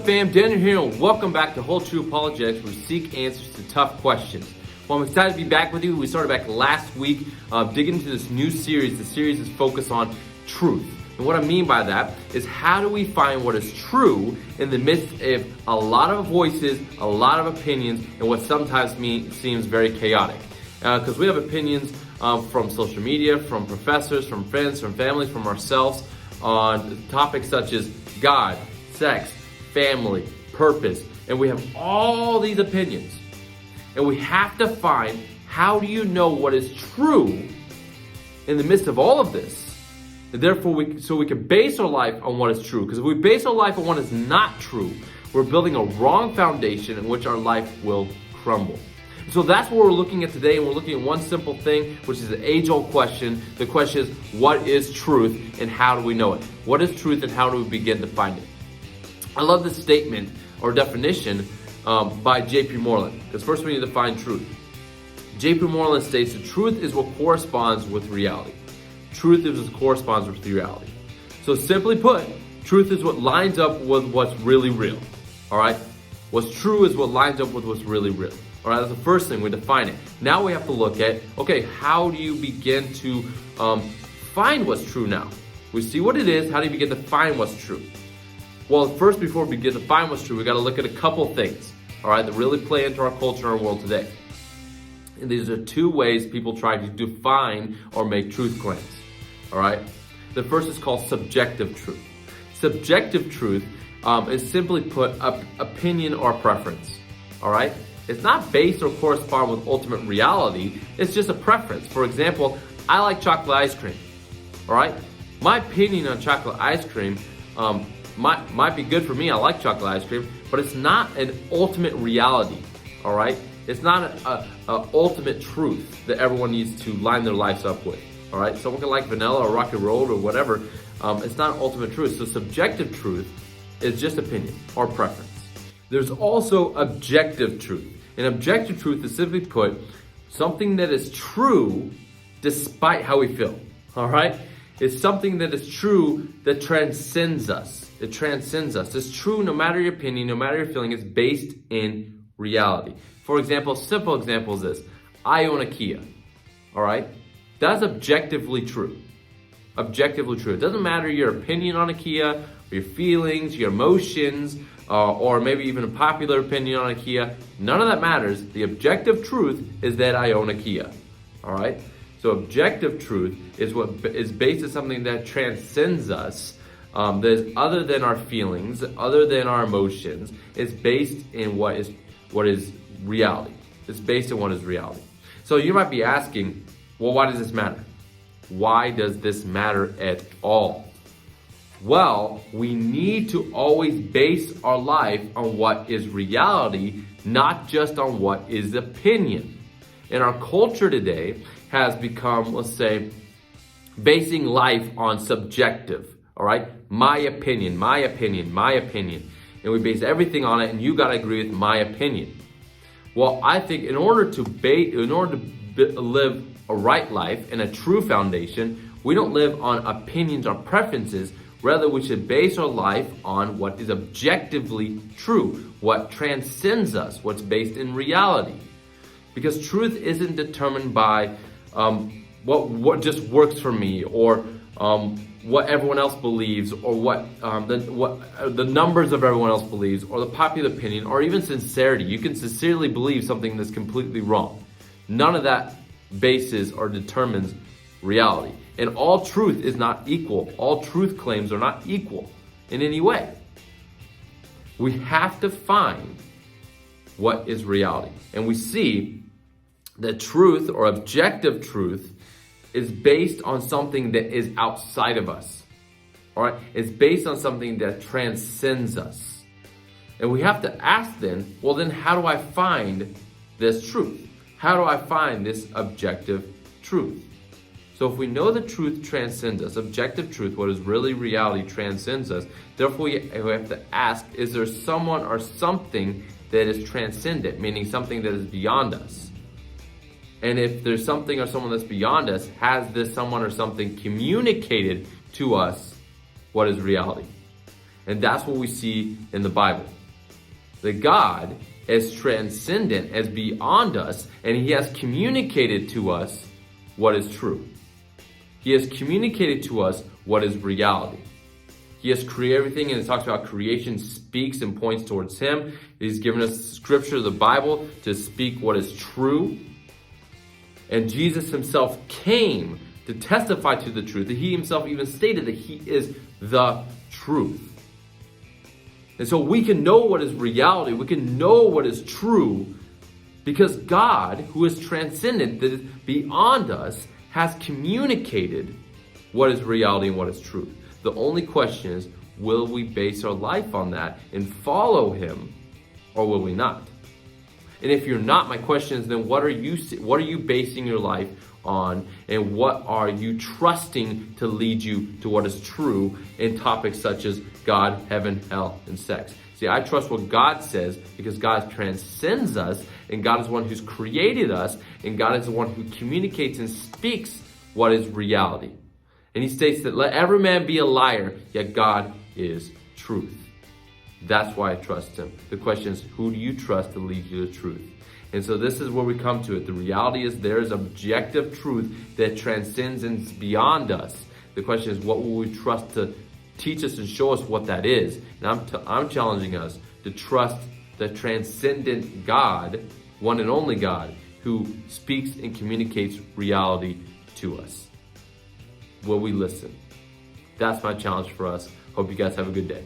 fam? Daniel here, and welcome back to Whole True Apologetics, where we seek answers to tough questions. Well, I'm excited to be back with you. We started back last week, digging into this new series. The series is focused on truth. And what I mean by that is, how do we find what is true in the midst of a lot of voices, a lot of opinions, and what sometimes seems very chaotic? Because we have opinions from social media, from professors, from friends, from families, from ourselves on topics such as God, sex, family, purpose, and we have all these opinions. And we have to find, how do you know what is true in the midst of all of this? And therefore, we can base our life on what is true. Because if we base our life on what is not true, we're building a wrong foundation in which our life will crumble. So that's what we're looking at today, and we're looking at one simple thing, which is an age-old question. The question is, what is truth and how do we know it? What is truth and how do we begin to find it? I love this statement or definition by J.P. Moreland, because first we need to find truth. J.P. Moreland states that truth is what corresponds with reality. Truth is what corresponds with reality. So simply put, truth is what lines up with what's really real. All right? What's true is what lines up with what's really real. All right, that's the first thing, we define it. Now we have to look at, okay, how do you begin to find what's true now? We see what it is, how do you begin to find what's true? Well, first, before we begin to find what's true, we got to look at a couple things, all right, that really play into our culture and our world today. And these are two ways people try to define or make truth claims, all right? The first is called subjective truth. Subjective truth is simply put, opinion or preference, all right? It's not based or correspond with ultimate reality. It's just a preference. For example, I like chocolate ice cream. All right? My opinion on chocolate ice cream might be good for me. I like chocolate ice cream, but it's not an ultimate reality. All right? It's not an ultimate truth that everyone needs to line their lives up with. All right? Someone can like vanilla or rocky road or whatever. It's not ultimate truth. So subjective truth is just opinion or preference. There's also objective truth. And objective truth is, simply put, something that is true despite how we feel. All right? It's something that is true that transcends us. It transcends us. It's true no matter your opinion, no matter your feeling. It's based in reality. For example, simple example is this. I own a Kia. All right? That's objectively true. Objectively true. It doesn't matter your opinion on a Kia, your feelings, your emotions, or maybe even a popular opinion on a Kia. None of that matters. The objective truth is that I own a Kia. All right? So objective truth is what is based on something that transcends us, that is other than our feelings, other than our emotions. It's based in what is reality. It's based on what is reality. So you might be asking, well, why does this matter? Why does this matter at all? Well, we need to always base our life on what is reality, not just on what is opinion. And our culture today has become, let's say, basing life on subjective, all right? My opinion, my opinion, my opinion. And we base everything on it, and you gotta agree with my opinion. Well, I think in order to live a right life and a true foundation, we don't live on opinions or preferences. Rather, we should base our life on what is objectively true, what transcends us, what's based in reality. Because truth isn't determined by what just works for me, or what everyone else believes, or what the numbers of everyone else believes, or the popular opinion, or even sincerity. You can sincerely believe something that's completely wrong. None of that bases or determines reality. And all truth is not equal. All truth claims are not equal in any way. We have to find what is reality. And we see that truth, or objective truth, is based on something that is outside of us. All right? It's based on something that transcends us. And we have to ask then, well, then how do I find this truth? How do I find this objective truth? So if we know the truth transcends us, objective truth, what is really reality, transcends us, therefore we have to ask, is there someone or something that is transcendent, meaning something that is beyond us? And if there's something or someone that's beyond us, has this someone or something communicated to us what is reality? And that's what we see in the Bible. That God is transcendent, as beyond us, and He has communicated to us what is true. He has communicated to us what is reality. He has created everything, and it talks about creation speaks and points towards Him. He's given us scripture, the Bible, to speak what is true. And Jesus Himself came to testify to the truth. That He Himself even stated that He is the truth. And so we can know what is reality. We can know what is true because God, who is transcendent, that is beyond us, has communicated what is reality and what is truth. The only question is, will we base our life on that and follow Him, or will we not? And if you're not, my question is then what are you basing your life on, and what are you trusting to lead you to what is true in topics such as God, heaven, hell, and sex? See, I trust what God says because God transcends us, and God is the one who's created us, and God is the one who communicates and speaks what is reality. And He states that let every man be a liar, yet God is truth. That's why I trust Him. The question is, who do you trust to lead you to truth? And so this is where we come to it. The reality is there is objective truth that transcends and is beyond us. The question is, what will we trust to teach us and show us what that is? And I'm challenging us to trust the transcendent God, one and only God, who speaks and communicates reality to us. Will we listen? That's my challenge for us. Hope you guys have a good day.